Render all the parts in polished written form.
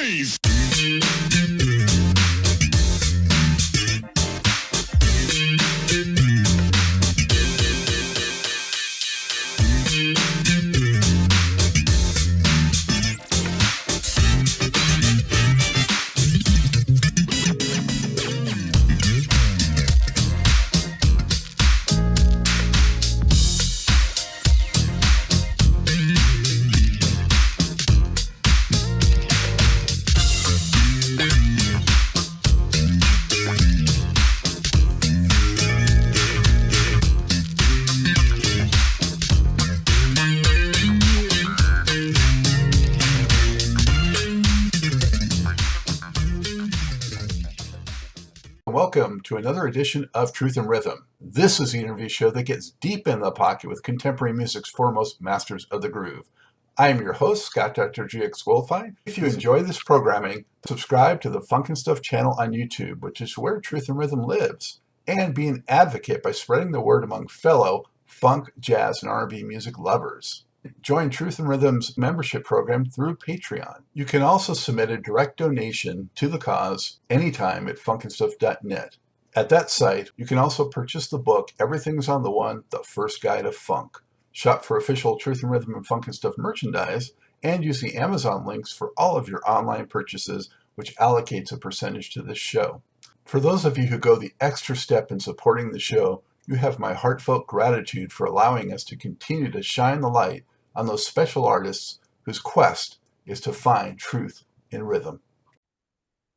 bass. Welcome to another edition of Truth and Rhythm. This is the interview show that gets deep in the pocket with contemporary music's foremost masters of the groove. I am your host, Scott Dr. GX Goldfine. If you enjoy this programming, subscribe to the Funk and Stuff channel on YouTube, which is where Truth and Rhythm lives, and be an advocate by spreading the word among fellow funk, jazz, and R&B music lovers. Join Truth and Rhythm's membership program through Patreon. You can also submit a direct donation to the cause anytime at funkandstuff.net. At that site, you can also purchase the book Everything's on the One, The First Guide of Funk. Shop for official Truth and Rhythm and Funk and Stuff merchandise, and use the Amazon links for all of your online purchases, which allocates a percentage to this show. For those of you who go the extra step in supporting the show, you have my heartfelt gratitude for allowing us to continue to shine the light on those special artists whose quest is to find truth in rhythm.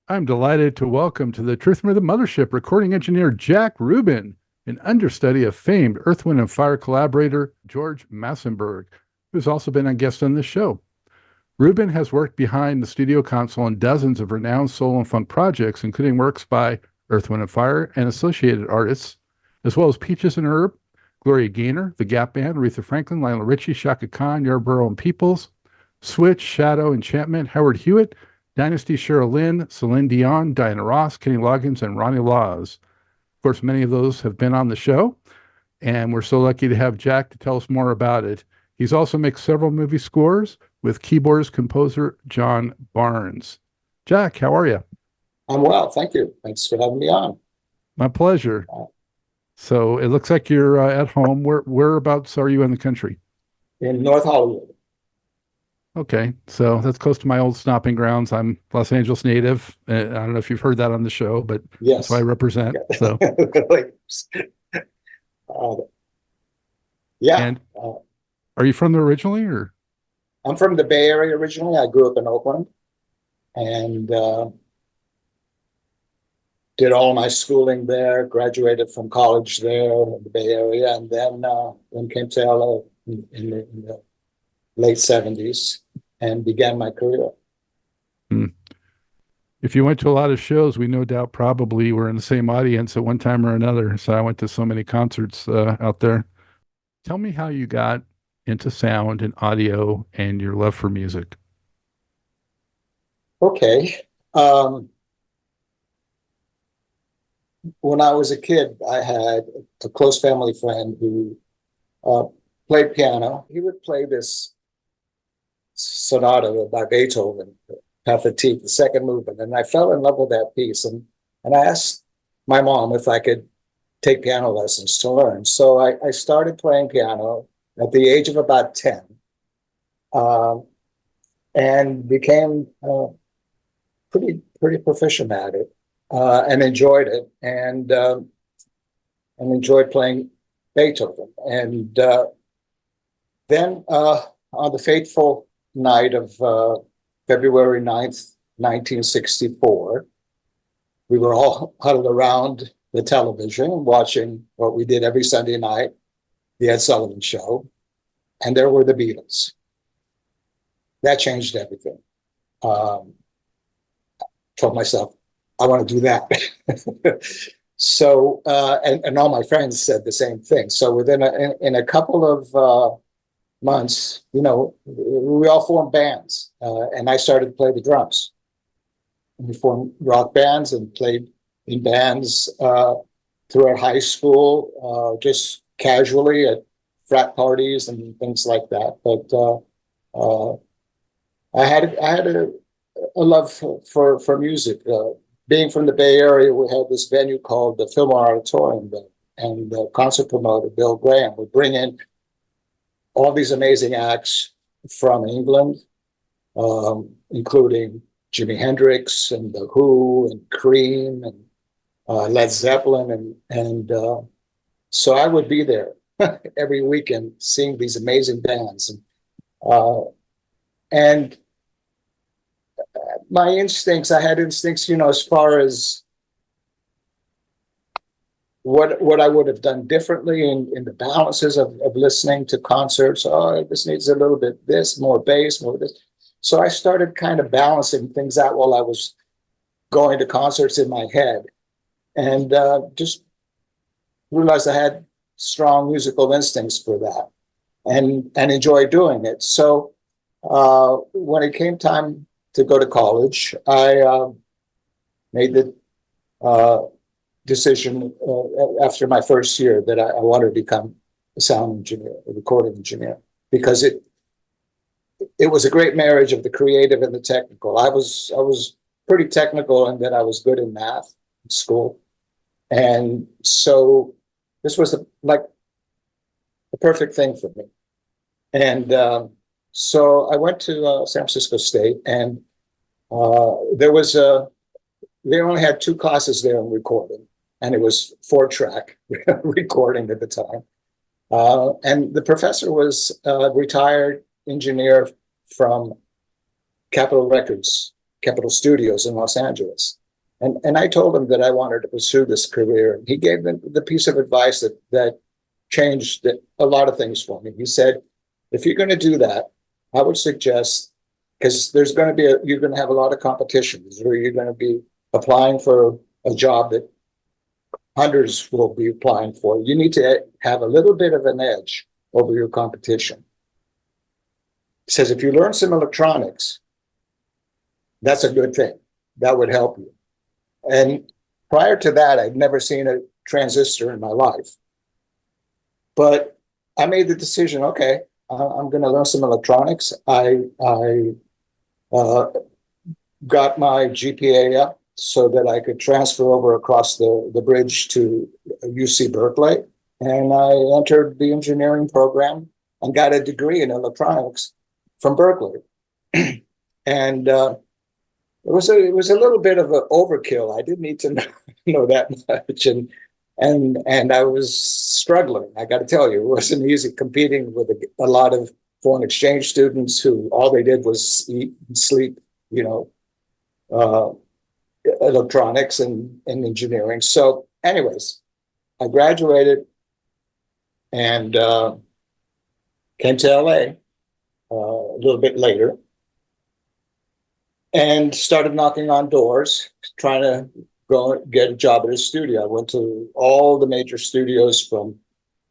I'm delighted to welcome to the Truth and Rhythm Mothership recording engineer Jack Rouben, an understudy of famed Earth, Wind & Fire collaborator George Massenburg, who's also been a guest on this show. Rouben has worked behind the studio console on dozens of renowned soul and funk projects, including works by Earth, Wind & Fire and associated artists, as well as Peaches and Herb, Gloria Gaynor, The Gap Band, Aretha Franklin, Lionel Richie, Chaka Khan, Yarbrough Peoples, Switch, Shadow, Enchantment, Howard Hewitt, Dynasty, Cheryl Lynn, Celine Dion, Diana Ross, Kenny Loggins, and Ronnie Laws. Of course, many of those have been on the show, and we're so lucky to have Jack to tell us more about it. He's also mixed several movie scores with keyboardist composer John Barnes. Jack, how are you? I'm well, thank you. Thanks for having me on. My pleasure. So it looks like you're at home. Whereabouts are you in the country? In North Hollywood. Okay, so that's close to my old stomping grounds. I'm Los Angeles native. I don't know if you've heard that on the show, but yes, that's what I represent. So, yeah. And are you from there originally, or? I'm from the Bay Area originally. I grew up in Oakland, and did all my schooling there. Graduated from college there in the Bay Area, and then came to LA in the late 70s and began my career. If you went to a lot of shows, we no doubt probably were in the same audience at one time or another. So I went to so many concerts out there. Tell me how you got into sound and audio and your love for music. Okay. When I was a kid, I had a close family friend who played piano. He would play this sonata by Beethoven, Pathétique, the second movement, and I fell in love with that piece. And I asked my mom if I could take piano lessons to learn. So I started playing piano at the age of about 10, and became pretty proficient at it, and enjoyed it, and enjoyed playing Beethoven. And then on the fateful night of February 9th, 1964, we were all huddled around the television watching what we did every Sunday night, the Ed Sullivan Show, and there were the Beatles. That changed everything. Told myself, I want to do that. So, and all my friends said the same thing. So within a couple of months, we all formed bands, and I started to play the drums. And we formed rock bands and played in bands throughout high school, just casually at frat parties and things like that. But I had love for music. Being from the Bay Area, we had this venue called the Fillmore Auditorium, and the concert promoter, Bill Graham, would bring in all these amazing acts from England, including Jimi Hendrix and The Who and Cream and Led Zeppelin. And so I would be there every weekend seeing these amazing bands. And my instincts, I had instincts, as far as what I would have done differently in the balances of listening to concerts. Oh, this needs a little bit this, more bass, more this. So I started kind of balancing things out while I was going to concerts in my head, and just realized I had strong musical instincts for that, and enjoy doing it. So when it came time to go to college, I made the decision after my first year that I wanted to become a sound engineer, a recording engineer, because it was a great marriage of the creative and the technical. I was pretty technical in that I was good in math in school, and so this was like the perfect thing for me. And so I went to San Francisco State, and they only had 2 classes there in recording, and it was 4-track recording at the time. And the professor was a retired engineer from Capitol Studios in Los Angeles. And I told him that I wanted to pursue this career. He gave me the piece of advice that changed a lot of things for me. He said, if you're going to do that, I would suggest, because you're going to have a lot of competition, where you're going to be applying for a job that hundreds will be applying for. You need to have a little bit of an edge over your competition. He says, if you learn some electronics, that's a good thing. That would help you. And prior to that, I'd never seen a transistor in my life. But I made the decision, okay, I'm going to learn some electronics. I got my GPA up so that I could transfer over across the bridge to UC Berkeley. And I entered the engineering program and got a degree in electronics from Berkeley. And it was a little bit of an overkill. I didn't need to know that much. And I was struggling. I got to tell you, it wasn't easy competing with a lot of foreign exchange students who all they did was eat and sleep, electronics and engineering. So anyways, I graduated and came to LA a little bit later and started knocking on doors, trying to go get a job at a studio. I went to all the major studios from,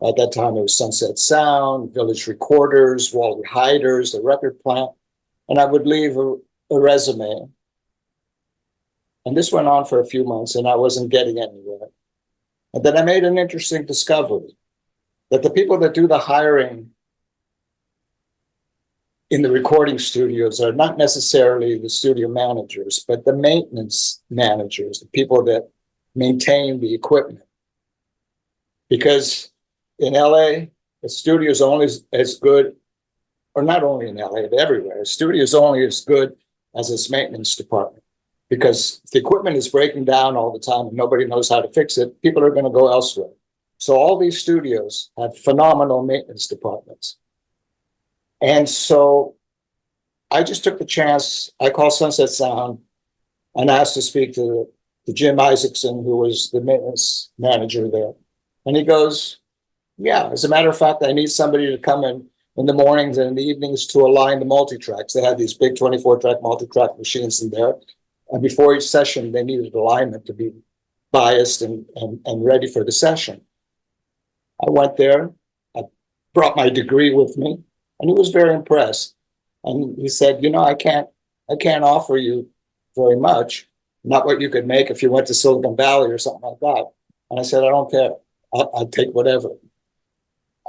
at that time, it was Sunset Sound, Village Recorders, Wally Hyder's, the record plant. And I would leave a resume. And this went on for a few months, and I wasn't getting anywhere. And then I made an interesting discovery that the people that do the hiring in the recording studios are not necessarily the studio managers, but the maintenance managers, the people that maintain the equipment. Because in LA, the studio is only as good, or not only in LA, but everywhere, the studio is only as good as its maintenance department. Because if the equipment is breaking down all the time and nobody knows how to fix it, people are going to go elsewhere. So all these studios have phenomenal maintenance departments. And so I just took the chance. I called Sunset Sound and asked to speak to Jim Isaacson, who was the maintenance manager there. And he goes, yeah, as a matter of fact, I need somebody to come in the mornings and in the evenings to align the multi-tracks. They had these big 24-track multi-track machines in there. And before each session, they needed alignment to be biased and ready for the session. I went there. I brought my degree with me. And he was very impressed. And he said, I can't offer you very much, not what you could make if you went to Silicon Valley or something like that. And I said, I don't care. I'll take whatever.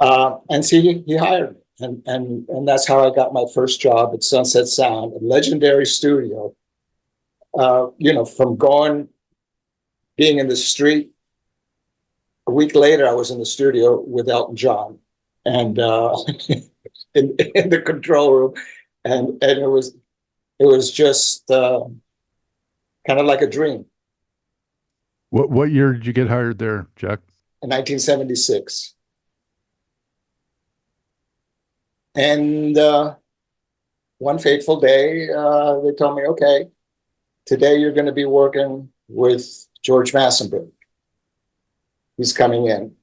And see, he hired me. And that's how I got my first job at Sunset Sound, a legendary studio from being in the street. A week later, I was in the studio with Elton John, and in the control room, and it was just kind of like a dream. What year did you get hired there, Jack? In 1976, and one fateful day, they told me, "Okay, today you're going to be working with George Massenburg. He's coming in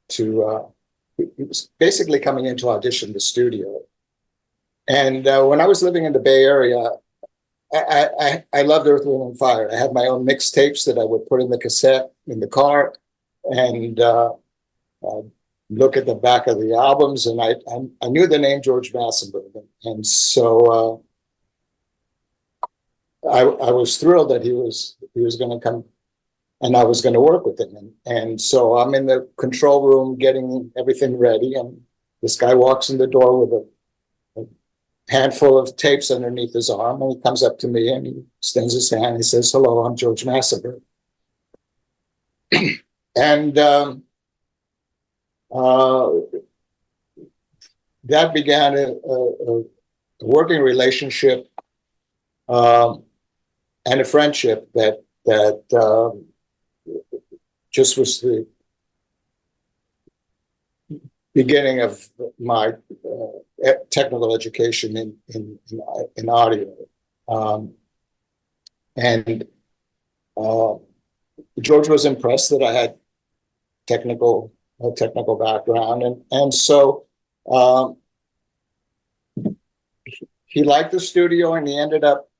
to." He was basically coming in to audition the studio. And when I was living in the Bay Area, I loved Earth, Wind and Fire. I had my own mixtapes that I would put in the cassette in the car and look at the back of the albums. And I knew the name George Massenburg. And so I was thrilled that he was going to come and I was going to work with him. And so I'm in the control room getting everything ready. And this guy walks in the door with a handful of tapes underneath his arm. And he comes up to me and he extends his hand. And he says, "Hello, I'm George Massenburg." And that began a working relationship and a friendship that just was the beginning of my technical education in audio. And George was impressed that I had technical background, and so he liked the studio, and he ended up,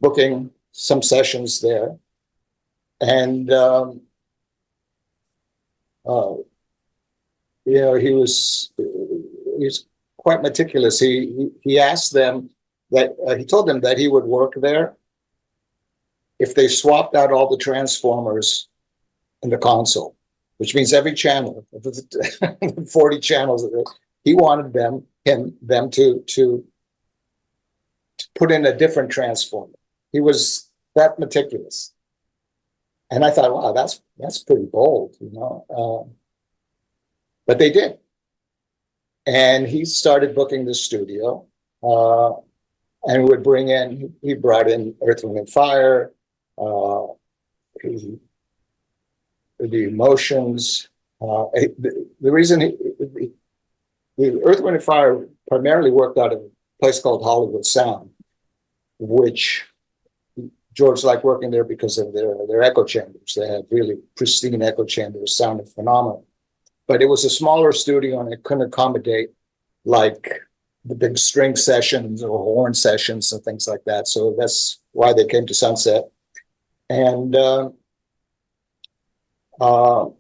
booking some sessions there. And he was quite meticulous. He asked them that he told them that he would work there if they swapped out all the transformers in the console, which means every channel, 40 channels. He wanted them to put in a different transformer. He was that meticulous. And I thought, wow, that's pretty bold, but they did. And he started booking the studio, and he brought in Earth, Wind and Fire, the Emotions. The reason the Earth, Wind and Fire primarily worked out of a place called Hollywood Sound, which George liked working there because of their echo chambers. They had really pristine echo chambers, sounded phenomenal. But it was a smaller studio, and it couldn't accommodate like the big string sessions or horn sessions and things like that. So that's why they came to Sunset. And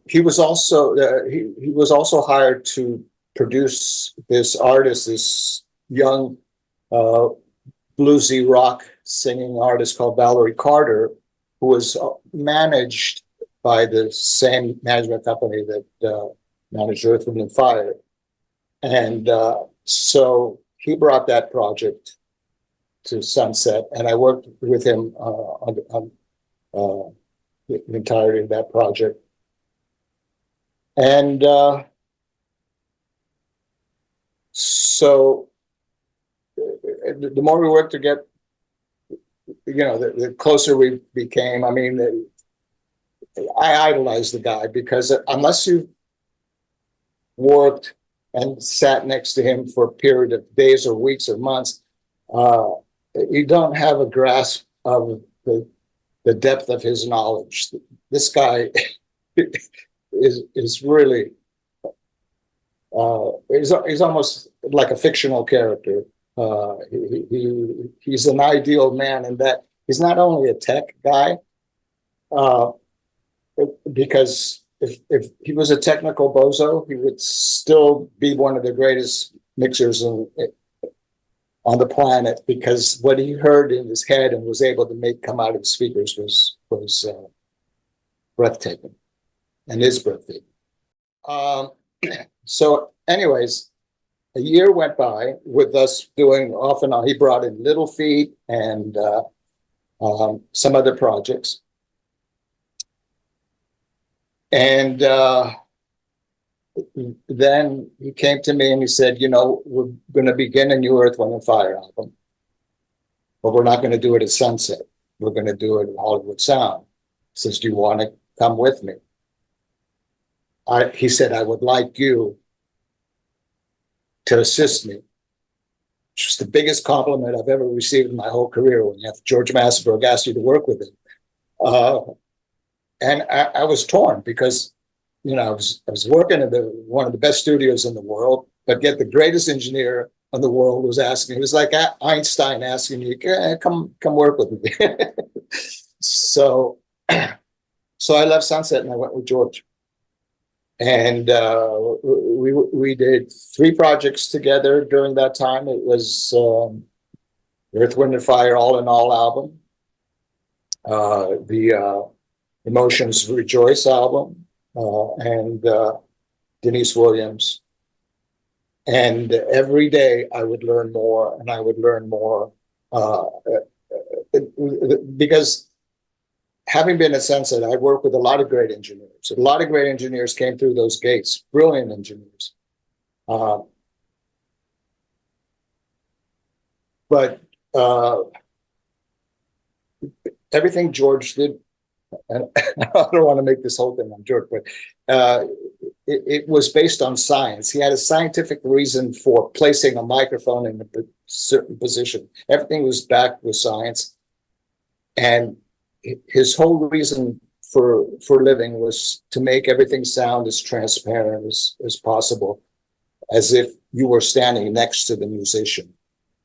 he was also hired to produce this artist, this young bluesy rock singing artist called Valerie Carter, who was managed by the same management company that managed Earth, Wind and Fire. And so he brought that project to Sunset, and I worked with him on the entirety of that project. And so the more we worked to get, the closer we became. I mean, I idolized the guy because unless you worked and sat next to him for a period of days or weeks or months, you don't have a grasp of the depth of his knowledge. This guy is really, he's almost like a fictional character. He's an ideal man in that he's not only a tech guy, because if he was a technical bozo, he would still be one of the greatest mixers on the planet, because what he heard in his head and was able to make come out of the speakers was breathtaking, and is breathtaking. So anyways, a year went by with us doing off and on. He brought in Little Feat and some other projects. And then he came to me and he said, you know, we're going to begin a new Earth, Wind and Fire album, but we're not going to do it at Sunset. We're going to do it at Hollywood Sound. He says, do you want to come with me? He said, I would like you to assist me. Which was the biggest compliment I've ever received in my whole career, when you have George Massenburg ask you to work with him. And I was torn because, you know, I was working at one of the best studios in the world, but yet the greatest engineer in the world was asking. It was like Einstein asking you, come work with me. So I left Sunset and I went with George. And we did 3 projects together during that time. It was Earth, Wind and Fire All in All album, the Emotions Rejoice album, and Denise Williams. And every day I would learn more and I would learn more because having been at Sunset, I worked with a lot of great engineers. A lot of great engineers came through those gates, brilliant engineers. But everything George did, and I don't want to make this whole thing on George, but it was based on science. He had a scientific reason for placing a microphone in a certain position. Everything was backed with science. And his whole reason for living was to make everything sound as transparent as possible, as if you were standing next to the musician,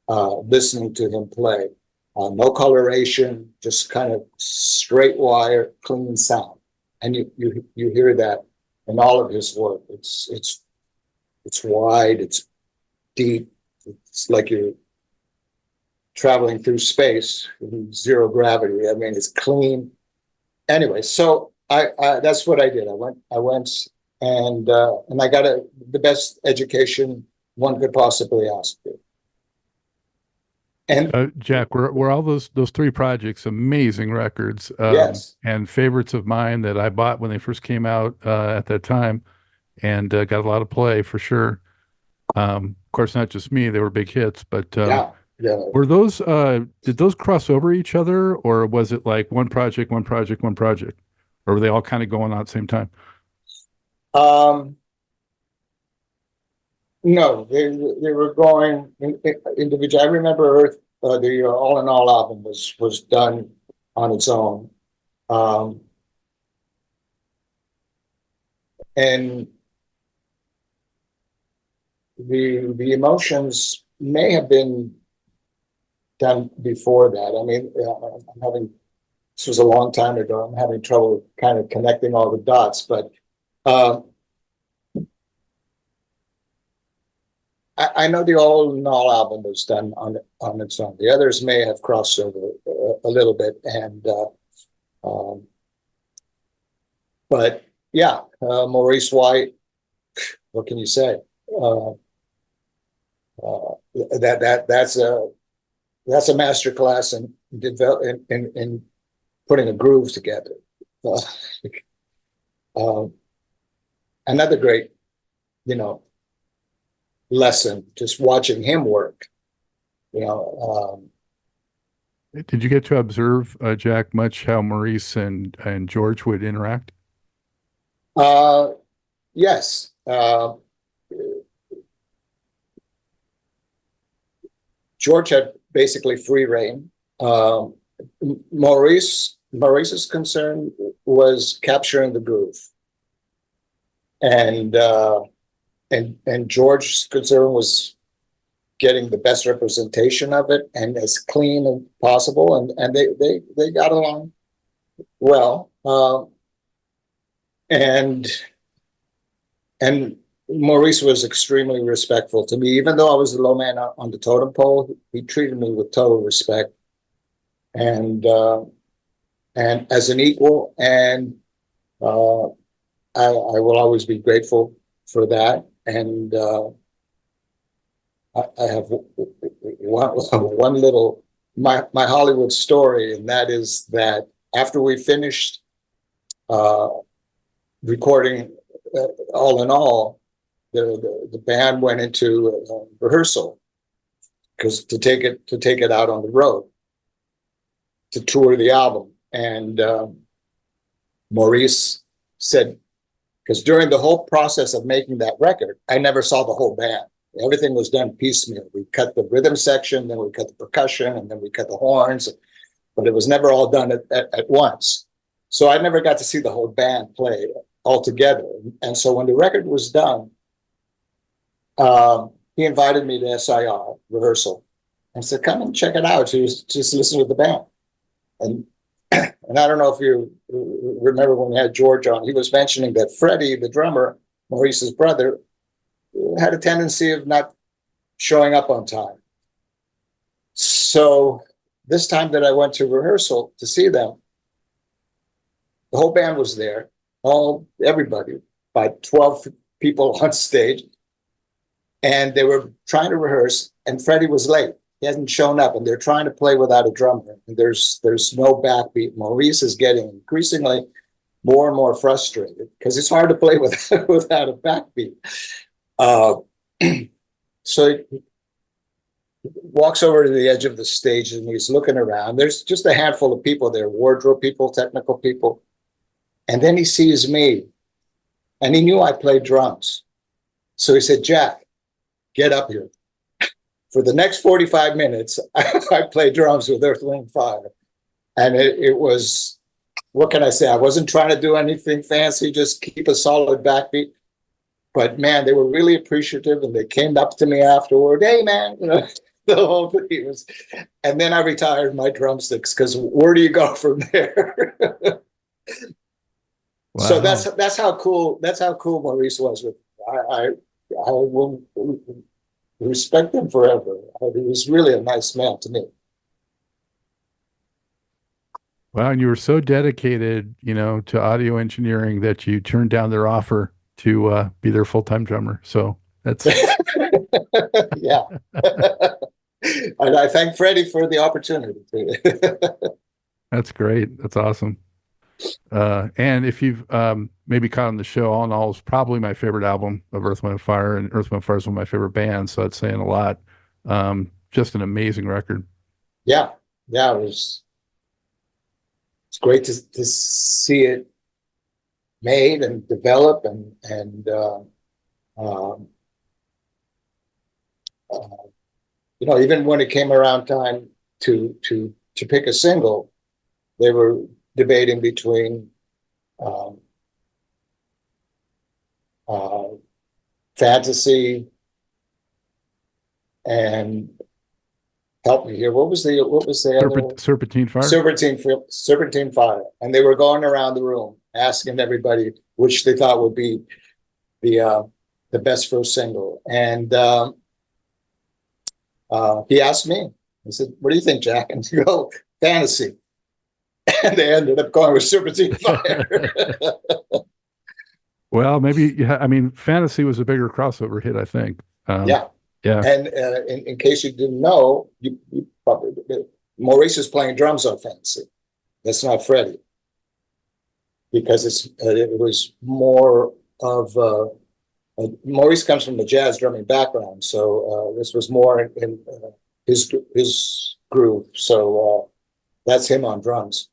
listening to him play. No coloration, just kind of straight wire, clean sound. And you hear that in all of his work. It's wide, it's deep, it's like you're traveling through space in zero gravity. I mean, it's clean. Anyway, so I that's what I did. I went and I got the best education one could possibly ask for. And Jack, were all those 3 projects amazing records? Yes, and favorites of mine that I bought when they first came out at that time, and got a lot of play for sure. Of course, not just me; they were big hits. But yeah. were those did those cross over each other, or was it like one project, or were they all kind of going on at the same time? No, they were going individual. I remember Earth, the All in All album was done on its own, and the Emotions may have been done before that. I mean, this was a long time ago. I'm having trouble kind of connecting all the dots, but I know the All in All album was done on its own. The others may have crossed over a little bit, and but yeah, Maurice White. What can you say? That's a master class in putting a groove together. Another great, lesson, just watching him work. Did you get to observe, Jack, much how Maurice and George would interact? Yes. George had basically free reign. Maurice's concern was capturing the groove, and George's concern was getting the best representation of it and as clean as possible, and they got along well. And Maurice was extremely respectful to me, even though I was the low man on the totem pole. He treated me with total respect, and as an equal. And I will always be grateful for that. And I have one little my Hollywood story, and that is that after we finished recording All in All, the band went into rehearsal because to take it out on the road to tour the album, and Maurice said, because during the whole process of making that record, I never saw the whole band. Everything was done piecemeal. We cut the rhythm section, then we cut the percussion, and then we cut the horns, but it was never all done at once. So I never got to see the whole band play all together. And so when the record was done, he invited me to SIR rehearsal and said, come and check it out. Just listen to the band. And I don't know if you remember when we had George on, he was mentioning that Freddie, the drummer, Maurice's brother, had a tendency of not showing up on time. So this time that I went to rehearsal to see them, the whole band was there, everybody, by 12 people on stage. And they were trying to rehearse, and Freddie was late. He hasn't shown up, and they're trying to play without a drummer. And there's no backbeat. Maurice is getting increasingly more and more frustrated because it's hard to play without a backbeat. So he walks over to the edge of the stage and he's looking around. There's just a handful of people there, wardrobe people, technical people. And then he sees me, and he knew I played drums. So he said, Jack, get up here. For the next 45 minutes, I played drums with Earth, Wind, & Fire. And it was, what can I say? I wasn't trying to do anything fancy, just keep a solid backbeat. But man, they were really appreciative, and they came up to me afterward. Hey, man, the whole thing was. And then I retired my drumsticks because where do you go from there? Wow. So that's how cool Maurice was with me. I will respect him forever. He was really a nice man to me. Wow, and you were so dedicated, to audio engineering that you turned down their offer to be their full-time drummer. So that's yeah. And I thank Freddie for the opportunity. That's great. That's awesome. And if you've maybe caught on the show, All in All is probably my favorite album of Earth, Wind & Fire, and Earth, Wind & Fire is one of my favorite bands, so that's saying a lot. Just an amazing record. Yeah, it's great to see it made and develop, and even when it came around time to pick a single, they were debating between Fantasy and, help me here, what was the other? Serpentine Fire? Serpentine Fire. And they were going around the room asking everybody which they thought would be the best first single. And he asked me, he said, what do you think, Jack? And I go, Fantasy. And they ended up going with Serpentine Fire. Well, maybe, Fantasy was a bigger crossover hit, I think. Yeah. And in case you didn't know, you probably did. Maurice is playing drums on Fantasy. That's not Freddie, because it was more of Maurice comes from the jazz drumming background, so this was more in his groove. So that's him on drums.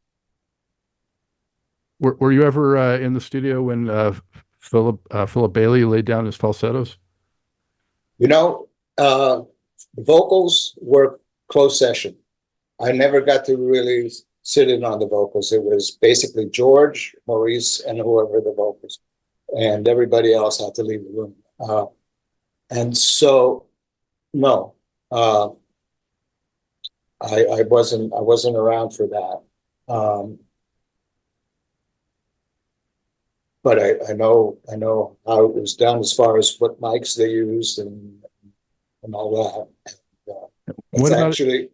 Were you ever in the studio when Philip Bailey laid down his falsettos? The vocals were closed session. I never got to really sit in on the vocals. It was basically George, Maurice, and whoever the vocals, and everybody else had to leave the room. And so, no, I wasn't around for that. But I know how it was done as far as what mics they used and all that. What about actually?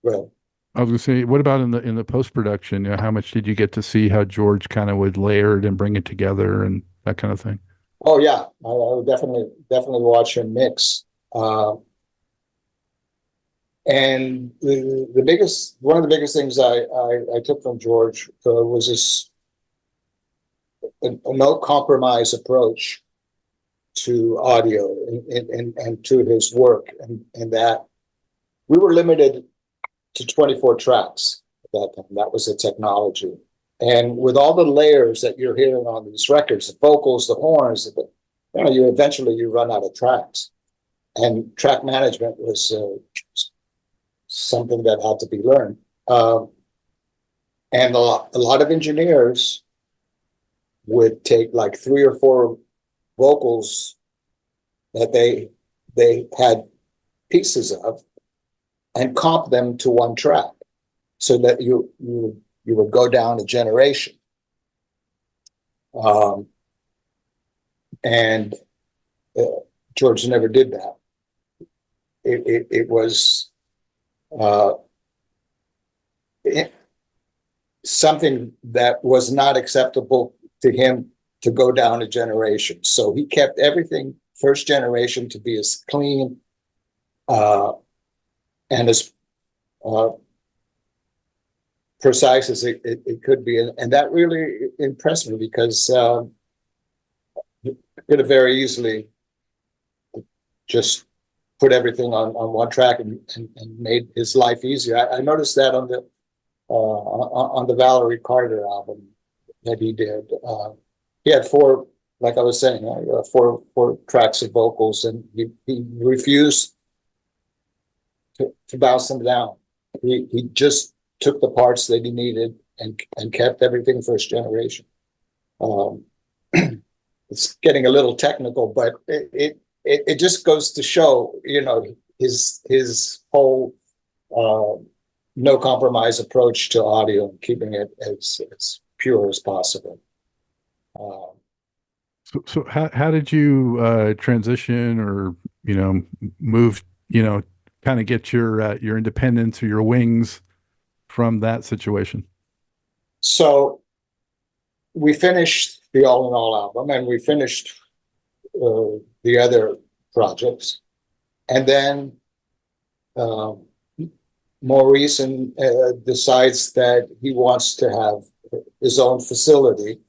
Well, I was going to say, what about in the post production? How much did you get to see how George kind of would layer it and bring it together and that kind of thing? Oh yeah, I would definitely watch him mix. And one of the biggest things I took from George was this a no compromise approach to audio and to his work, and that we were limited to 24 tracks at that time. That was the technology. And with all the layers that you're hearing on these records, the vocals, the horns, you eventually run out of tracks. And track management was something that had to be learned. And a lot of engineers would take like 3 or 4 vocals that they had pieces of and comp them to one track, so that you would go down a generation. And George never did that. It was something that was not acceptable to him to go down a generation. So he kept everything first generation to be as clean and as precise as it could be. And that really impressed me, because he could have very easily just put everything on one track and made his life easier. I noticed that on the Valerie Carter album that he did. He had 4, like I was saying, 4 tracks of vocals, and he refused to bounce them down. He just took the parts that he needed and kept everything first generation. It's getting a little technical, but it just goes to show, his whole no compromise approach to audio and keeping it as pure as possible. So how did you transition or move, kind of get your independence or your wings from that situation? So we finished the All in All album, and we finished the other projects, and then Maurice decides that he wants to have his own facility,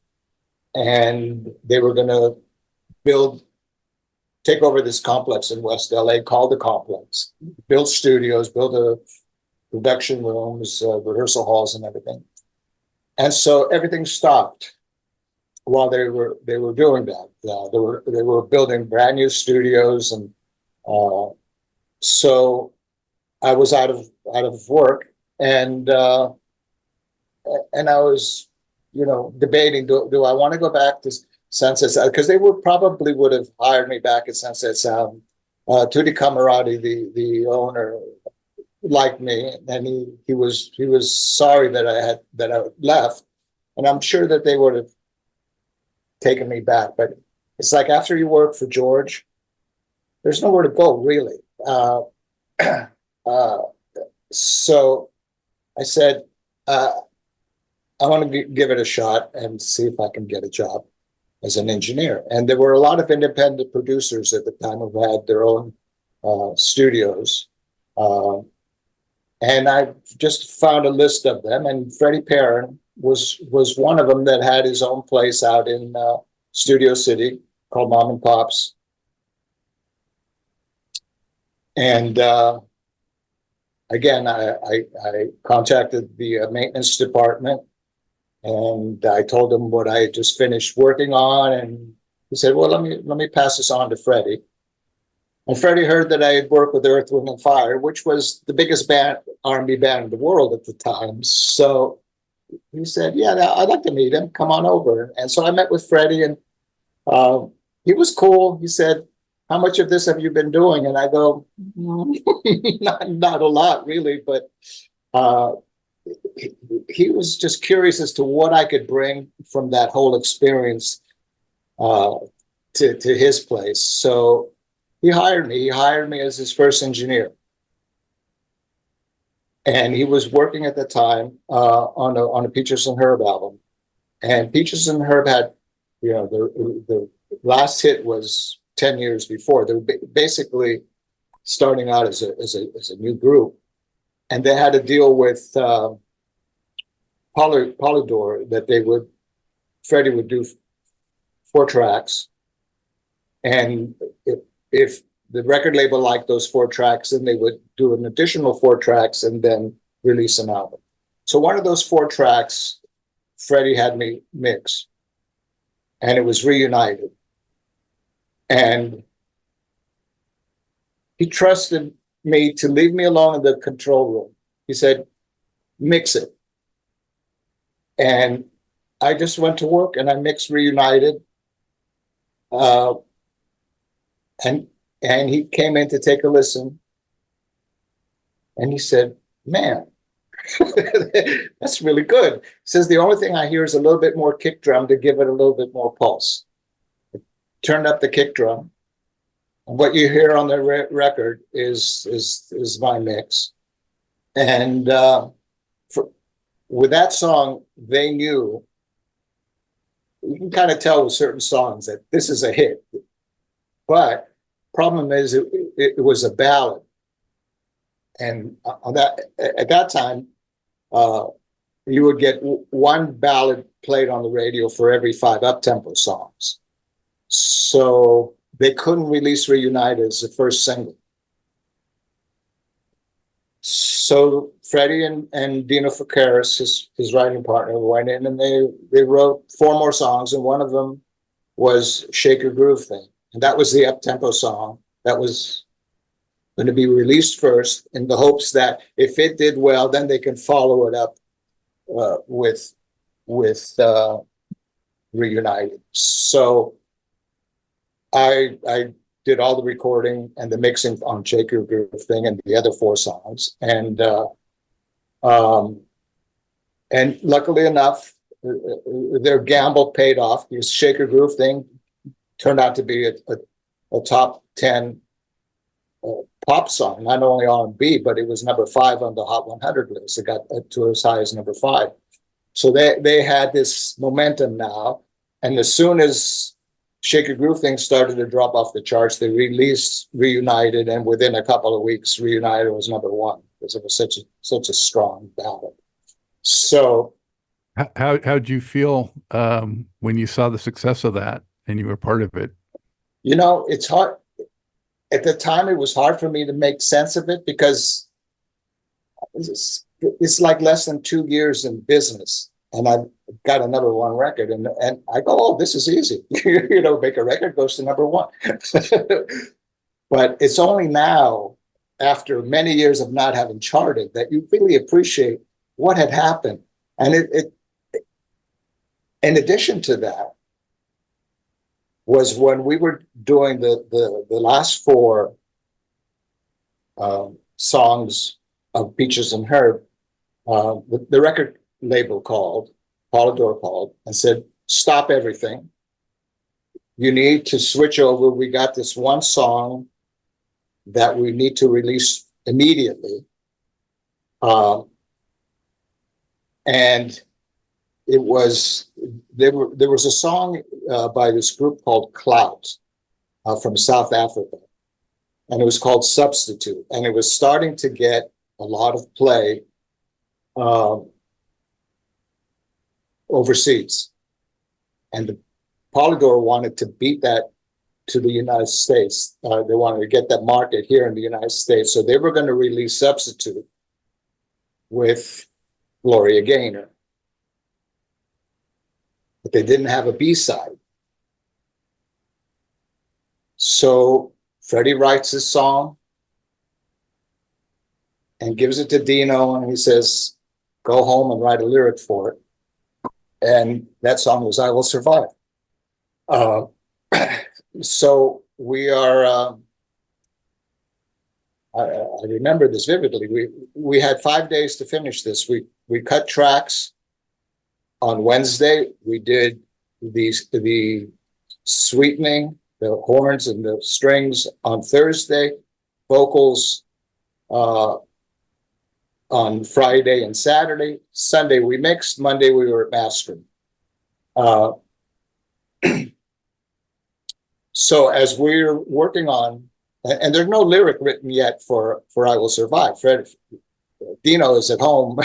and they were going to take over this complex in West LA called the Complex, build studios, build production rooms, rehearsal halls, and everything. And so everything stopped while they were doing that. They were building brand new studios, and so I was out of work, and I was debating, do I want to go back to Sunset Sound, because they probably would have hired me back at Sunset Sound. Tutti Camarati, the owner, liked me, and he was sorry that I left, and I'm sure that they would have taken me back. But it's like, after you work for George, there's nowhere to go, really. So I said, I want to give it a shot and see if I can get a job as an engineer. And there were a lot of independent producers at the time who had their own studios. And I just found a list of them, and Freddie Perrin was one of them that had his own place out in Studio City called Mom and Pop's. And again, I contacted the maintenance department, and I told them what I had just finished working on, and he said, "Well, let me pass this on to Freddie." And Freddie heard that I had worked with Earth, Wind and Fire, which was the biggest R&B band in the world at the time. So he said, "Yeah, I'd like to meet him. Come on over." And so I met with Freddie, and he was cool. He said, "How much of this have you been doing?" And I go, not a lot, really, but he was just curious as to what I could bring from that whole experience to his place. So he hired me. He hired me as his first engineer. And he was working at the time on a Peaches and Herb album. And Peaches and Herb had, the last hit was 10 years before. They were basically starting out as a new group. and they had a deal with Polydor that Freddie would do 4 tracks, and if the record label liked those 4 tracks, then they would do an additional 4 tracks and then release an album. So one of those 4 tracks, Freddie had me mix, and it was Reunited. And he trusted me to leave me alone in the control room. He said, mix it. And I just went to work and I mixed Reunited. And he came in to take a listen. And he said, man, that's really good. He says, the only thing I hear is a little bit more kick drum to give it a little bit more pulse. I turned up the kick drum. And what you hear on the record is my mix. And with that song, they knew, you can kind of tell with certain songs that this is a hit. But problem is, it was a ballad. And at that time, you would get 1 ballad played on the radio for every 5 up-tempo songs. So they couldn't release Reunited as the first single. So Freddie and Dino Fakaris, his writing partner, went in and they wrote 4 more songs, and one of them was Shake Your Groove Thing. And that was the up-tempo song that was going to be released first, in the hopes that if it did well, then they can follow it up with Reunited. So I did all the recording and the mixing on Shake Your Groove Thing and the other 4 songs. And luckily enough, their gamble paid off, because Shake Your Groove Thing turned out to be a top 10 pop song, not only R&B, but it was number 5 on the Hot 100 list. It got to as high as number 5. So they had this momentum now. And as soon as Shake Your Groove Thing started to drop off the charts, they released Reunited, and within a couple of weeks, Reunited was number 1 because it was such a strong ballad. So, how'd you feel when you saw the success of that and you were part of it? You know, it's hard. At the time, it was hard for me to make sense of it, because it's like less than 2 years in business, and I've got a number 1 record, and I go, oh, this is easy. You know, make a record, goes to number 1. But it's only now, after many years of not having charted, that you really appreciate what had happened. And it in addition to that, was when we were doing the last 4 songs of Peaches and Herb, the record label Polydor called and said, stop everything. You need to switch over. We got this 1 song that we need to release immediately. And it was, there was a song by this group called Clout from South Africa, and it was called Substitute, and it was starting to get a lot of play overseas, and the Polydor wanted to beat that to the United States. They wanted to get that market here in the United States, so they were going to release Substitute with Gloria Gaynor. But they didn't have a B-side. So Freddie writes his song and gives it to Dino, and he says, go home and write a lyric for it. And that song was I Will Survive. So we are, I remember this vividly. We had 5 days to finish this. We cut tracks. On Wednesday, we did the sweetening, the horns and the strings on Thursday, vocals on Friday and Saturday. Sunday we mixed, Monday we were mastering. So as we're working on, and there's no lyric written yet for I Will Survive. Dino is at home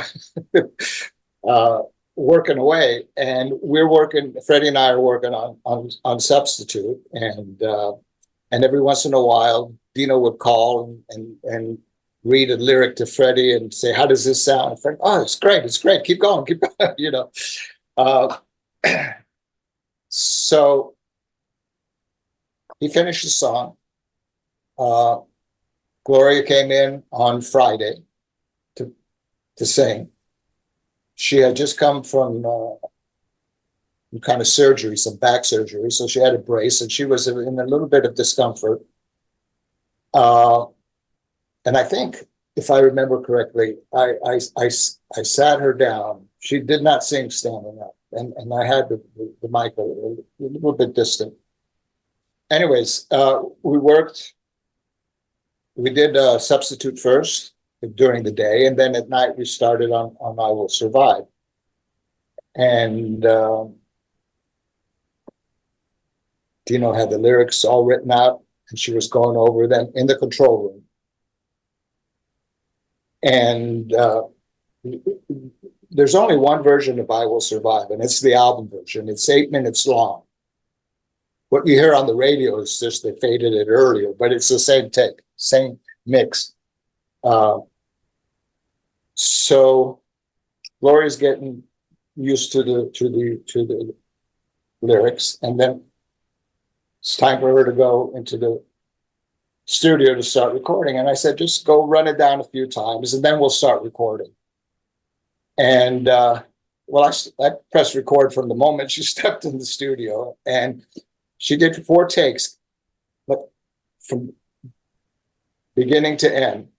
working away, and Freddie and I are working on Substitute, and every once in a while, Dino would call and read a lyric to Freddie and say, "How does this sound?" And Freddie, "Oh, it's great. Keep going, you know." So he finished the song. Gloria came in on Friday to sing. She had just come from kind of surgery, some back surgery, so she had a brace, and she was in a little bit of discomfort. And I think, if I remember correctly, I sat her down. She did not sing standing up, and I had the mic a little bit distant. Anyways, we did Substitute first during the day, and then at night we started on I Will Survive. And Dino had the lyrics all written out, and she was going over them in the control room. And there's only one version of I Will Survive, and it's the album version. It's 8 minutes long. What you hear on the radio is just they faded it earlier, but it's the same take, same mix. So Gloria's getting used to the lyrics, and then it's time for her to go into the studio to start recording. And I said, just go run it down a few times, and then we'll start recording. And well, I pressed record from the moment she stepped in the studio, and she did 4 takes, but from beginning to end.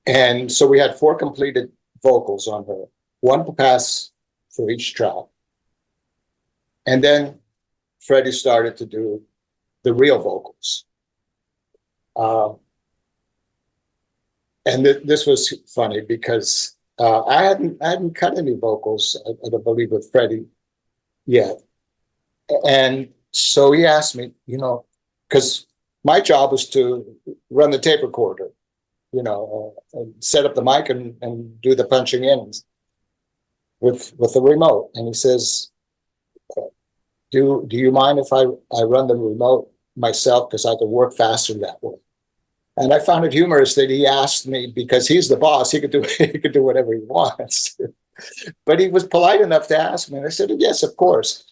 And so we had 4 completed vocals on her, 1 pass for each track. And then Freddie started to do the real vocals. And this was funny because I hadn't cut any vocals, I don't believe, with Freddie yet. And so he asked me, because my job was to run the tape recorder, set up the mic and do the punching in with the remote. And he says, do you mind if I run the remote myself, because I could work faster that way? And I found it humorous that he asked me, because he's the boss, he could do whatever he wants. But he was polite enough to ask me, and I said, yes, of course.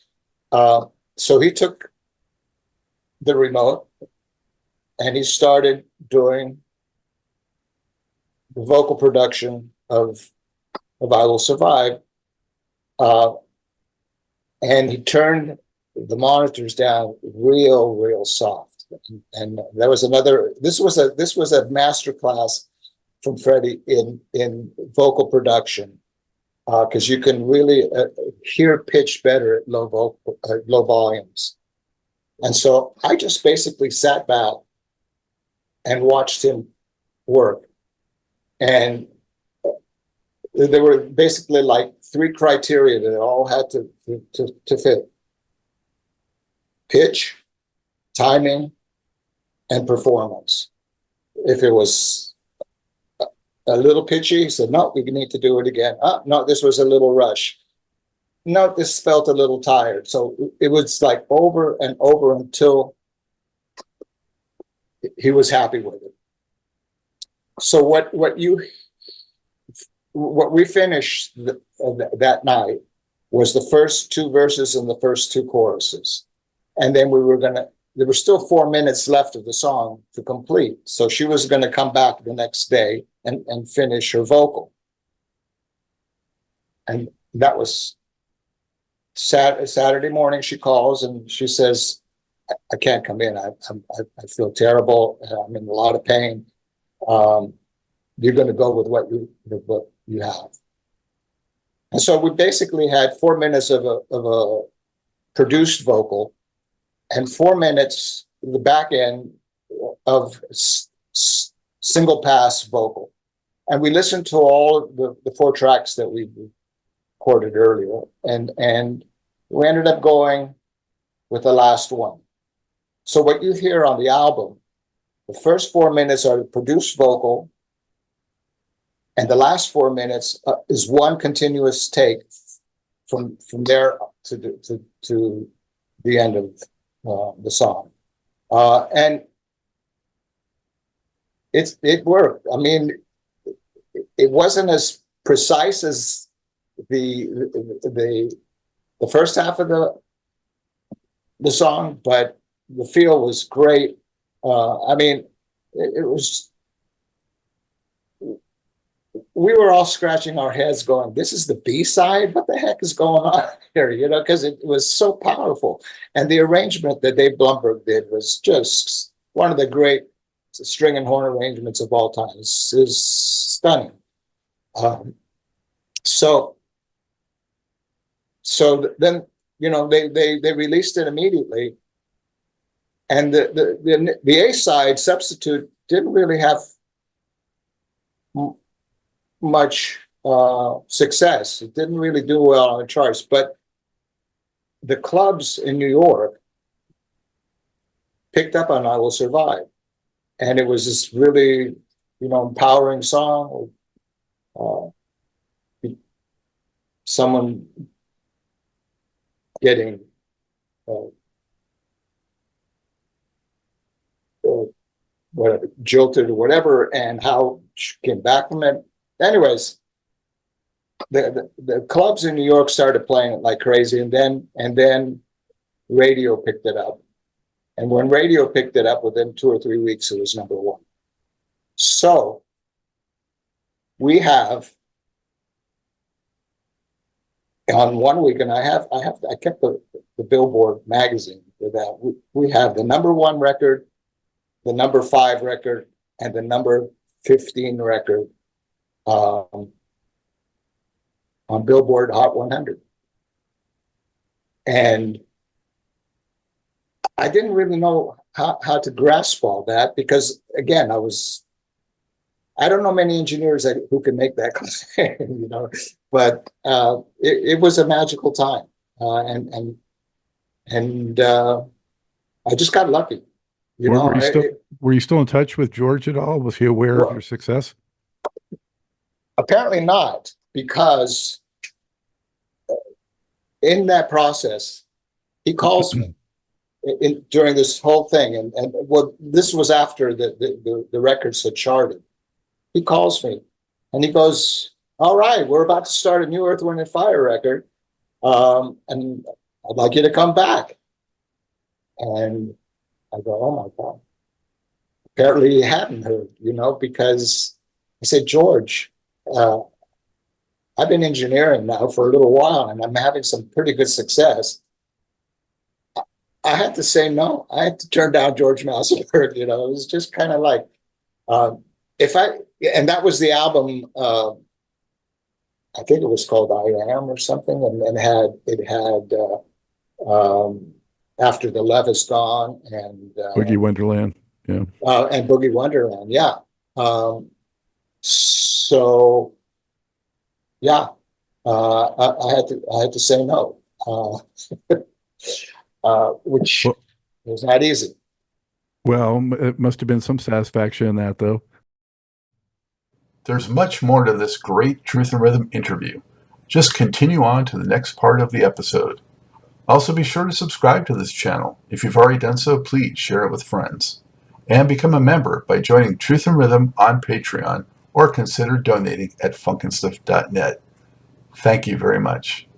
So he took the remote and he started doing the vocal production of I Will Survive. And he turned the monitors down real soft. And there was this was a master class from Freddie in vocal production, because you can really hear pitch better at low volumes. And so I just basically sat back and watched him work. And there were basically like 3 criteria that all had to fit: pitch, timing, and performance. If it was a little pitchy, he said, no, we need to do it again. No, this was a little rush. No, this felt a little tired. So it was like over and over until he was happy with it. So what we finished that night was the first 2 verses and the first 2 choruses. And then there were still 4 minutes left of the song to complete. So she was going to come back the next day and finish her vocal. And that was Saturday morning. She calls and she says, I can't come in. I feel terrible. I'm in a lot of pain. You're going to go with what you have. And so we basically had 4 minutes of a produced vocal and 4 minutes the back end of single pass vocal. And we listened to all of the 4 tracks that we recorded earlier, and we ended up going with the last one. So what you hear on the album, The first 4 minutes are the produced vocal, and the last 4 minutes is one continuous take from there to the end of the song, and it worked. I mean, it wasn't as precise as the first half of the song, but the feel was great. I mean, it was. We were all scratching our heads going, this is the B-side? What the heck is going on here? You know, because it was so powerful. And the arrangement that Dave Blumberg did was just one of the great string and horn arrangements of all time. It's stunning. So then, you know, they released it immediately. And the A-side, Substitute, didn't really have much success. It didn't really do well on the charts, but the clubs in New York picked up on I Will Survive. And it was this really, you know, empowering song. Someone getting whatever, jilted or whatever, and how she came back from it. Anyways, the clubs in New York started playing it like crazy, and then radio picked it up. And when radio picked it up, within 2 or 3 weeks, it was number one. So we have on 1 week, and I kept the Billboard magazine for that. We have the number one record, the number 5 record, and the number 15 record on Billboard Hot 100. And I didn't really know how to grasp all that because, again, I don't know many engineers who can make that claim, you know, but it was a magical time. And I just got lucky. Were you still in touch with George at all? Was he aware of your success? Apparently not, because in that process, he calls me during this whole thing, and well, this was after the records had charted. He calls me, and he goes, "All right, we're about to start a new Earth, Wind, and Fire record, and I'd like you to come back." And I go, "Oh my God!" Apparently, he hadn't heard, you know, because I said, "George, I've been engineering now for a little while, and I'm having some pretty good success." I had to say no. I had to turn down George Massenburg. You know, it was just kind of like, and that was the album. I think it was called "I Am" or something, and it had "After the Love Is Gone" and Boogie Wonderland, yeah, and Boogie Wonderland, yeah. So, yeah, I had to say no, which was not easy. Well, it must have been some satisfaction in that, though. There's much more to this great Truth and Rhythm interview. Just continue on to the next part of the episode. Also, be sure to subscribe to this channel. If you've already done so, please share it with friends. And become a member by joining Truth and Rhythm on Patreon, or consider donating at funkinstuff.net. Thank you very much.